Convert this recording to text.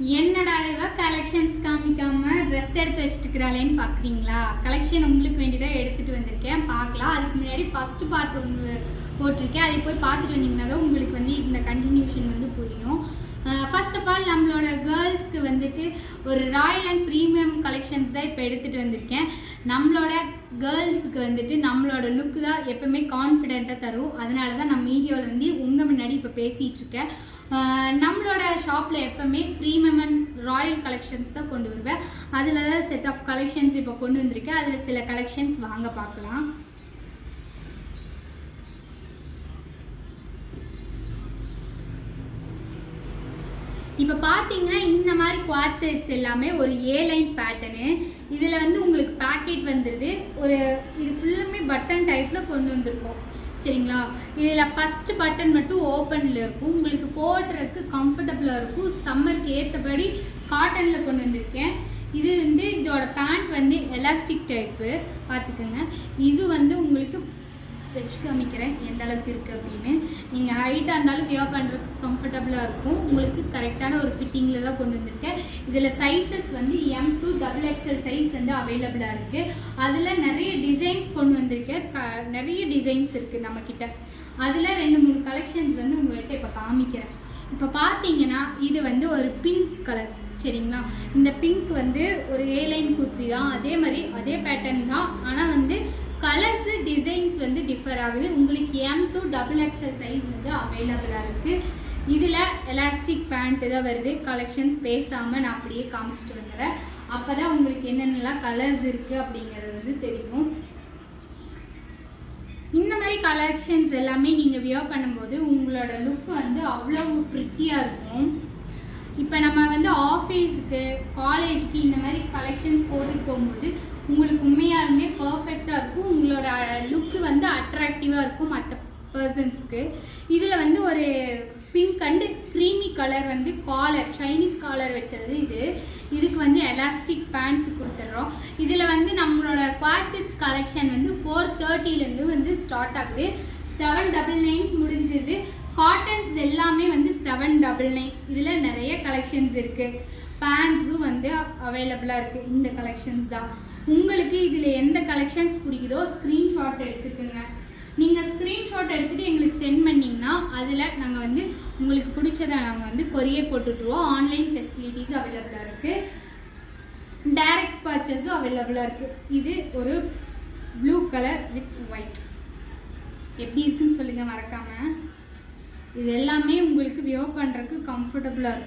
என்னடா இவ collections காமிக்காம dress எடுத்து வச்சுட்டுக்கிறாளேன்னு பார்க்குறீங்களா? கலெக்ஷன் உங்களுக்கு வேண்டியதாக எடுத்துகிட்டு வந்திருக்கேன், பார்க்கலாம். அதுக்கு முன்னாடி ஃபர்ஸ்ட் பார்ட் ஒன்று போட்டிருக்கேன், அதை போய் பார்த்துட்டு வந்தீங்கன்னா தான் உங்களுக்கு வந்து இந்த கண்டினியூஷன் வந்து புரியும். ஃபர்ஸ்ட் ஆஃப் ஆல் நம்மளோட கேர்ள்ஸ்க்கு வந்துட்டு ஒரு ராயல் அண்ட் ப்ரீமியம் கலெக்ஷன்ஸ் தான் இப்போ எடுத்துகிட்டு வந்திருக்கேன். நம்மளோட கேர்ள்ஸுக்கு வந்துட்டு நம்மளோட லுக்கு தான் எப்பவுமே கான்ஃபிடென்ட்டாக தரும். அதனால தான் நான் வீடியோவில் வந்து உங்கள் முன்னாடி இப்போ பேசிகிட்டு இருக்கேன். நம்மளோட ஷாப்பில் எப்பவுமே ப்ரீமியம் அண்ட் ராயல் கலெக்ஷன்ஸ் தான் கொண்டு வருவேன். அதில் தான் செட் ஆஃப் கலெக்ஷன்ஸ் இப்போ கொண்டு வந்திருக்கேன். அதில் சில கலெக்ஷன்ஸ் வாங்க பார்க்கலாம். இப்போ பார்த்தீங்கன்னா இந்த மாதிரி குவாட் செட்ஸ் எல்லாமே ஒரு A-லைன் பேட்டர்னு. இதில் வந்து உங்களுக்கு பேக்கெட் வந்துடுது. இது ஃபுல்லுமே பட்டன் டைப்பில் கொண்டு வந்திருக்கோம், சரிங்களா? இதில் ஃபஸ்ட்டு பட்டன் மட்டும் ஓப்பனில் இருக்கும், உங்களுக்கு போடுறதுக்கு கம்ஃபர்டபுளாக இருக்கும். சம்மருக்கு ஏற்றபடி காட்டனில் கொண்டு வந்திருக்கேன். இது வந்து இதோட பேண்ட் வந்து எலாஸ்டிக் டைப்பு, பார்த்துக்கோங்க. இது வந்து உங்களுக்கு வச்சு காமிக்கிறேன் எந்த அளவுக்கு இருக்குது அப்படின்னு. நீங்கள் ஹைட்டாக இருந்தாலும் வியர் பண்ணுறதுக்கு கம்ஃபர்டபுளாக இருக்கும். உங்களுக்கு கரெக்டான ஒரு ஃபிட்டிங்கில் தான் கொண்டு வந்திருக்கேன். இதில் சைஸஸ் வந்து M to XXL சைஸ் வந்து அவைலபிளாக இருக்குது. அதில் நிறைய டிசைன்ஸ் கொண்டு வந்திருக்கேன். நிறைய டிசைன்ஸ் இருக்குது நம்மக்கிட்ட. அதில் 2-3 கலெக்ஷன்ஸ் வந்து உங்கள்கிட்ட இப்போ காமிக்கிறேன். இப்போ பார்த்தீங்கன்னா இது வந்து ஒரு பிங்க் கலர், சரிங்களா? இந்த பிங்க் வந்து ஒரு A-லைன் குர்த்தி தான், அதே மாதிரி அதே பேட்டர்ன் தான். ஆனால் வந்து கலர்ஸு டிசைன்ஸ் வந்து டிஃபர் ஆகுது. உங்களுக்கு M to XXL சைஸ் வந்து அவைலபிளாக இருக்குது. இதில் எலாஸ்டிக் பேண்ட்டு தான் வருது. கலெக்ஷன்ஸ் பேசாமல் நான் அப்படியே காமிச்சிட்டு வந்துடுறேன். அப்போ தான் உங்களுக்கு என்னென்னலாம் கலர்ஸ் இருக்குது அப்படிங்கிறது வந்து தெரியும். இந்த மாதிரி கலெக்ஷன்ஸ் எல்லாமே நீங்கள் வியர் பண்ணும்போது உங்களோட லுக் வந்து அவ்வளோ ப்ரிட்டியாக இருக்கும். இப்போ நம்ம வந்து ஆஃபீஸுக்கு காலேஜுக்கு இந்த மாதிரி கலெக்ஷன்ஸ் போட்டுட்டு போகும்போது உங்களுக்கு உண்மையாலுமே பர்ஃபெக்டாக இருக்கும். உங்களோட லுக்கு வந்து அட்ராக்டிவாக இருக்கும் மற்ற பர்சன்ஸ்க்கு. இதில் வந்து ஒரு பிங்க் அண்டு க்ரீமி கலர் வந்து காலர், சைனீஸ் காலர் வச்சது. இதுக்கு வந்து எலாஸ்டிக் பேண்ட் கொடுத்துட்றோம். இதில் வந்து நம்மளோட குவாட்செட்ஸ் கலெக்ஷன் வந்து 430லேருந்து வந்து ஸ்டார்ட் ஆகுது. 799 முடிஞ்சிது. காட்டன்ஸ் எல்லாமே வந்து 799. இதில் நிறைய கலெக்ஷன்ஸ் இருக்குது. பேண்ட்ஸும் வந்து அவைலபிளாக இருக்குது. இந்த கலெக்ஷன்ஸ் தான். உங்களுக்கு இதில் எந்த கலெக்ஷன்ஸ் பிடிக்குதோ ஸ்க்ரீன்ஷாட் எடுத்துக்கோங்க. நீங்கள் ஸ்க்ரீன்ஷாட் எடுத்துகிட்டு எங்களுக்கு சென்ட் பண்ணிங்கன்னா அதில் நாங்கள் வந்து உங்களுக்கு பிடிச்சதை நாங்கள் வந்து கொரியர் போட்டுட்ருவோம். ஆன்லைன் ஃபெசிலிட்டிஸ் அவைலபிளாக இருக்குது. டைரக்ட் பர்ச்சேஸும் அவைலபிளாக இருக்குது. இது ஒரு ப்ளூ கலர் வித் ஒயிட். எப்படி இருக்குன்னு சொல்லுங்கள் மறக்காமல். இது எல்லாமே உங்களுக்கு வியர் பண்ணுறதுக்கு கம்ஃபர்டபுளாக இருக்கும்.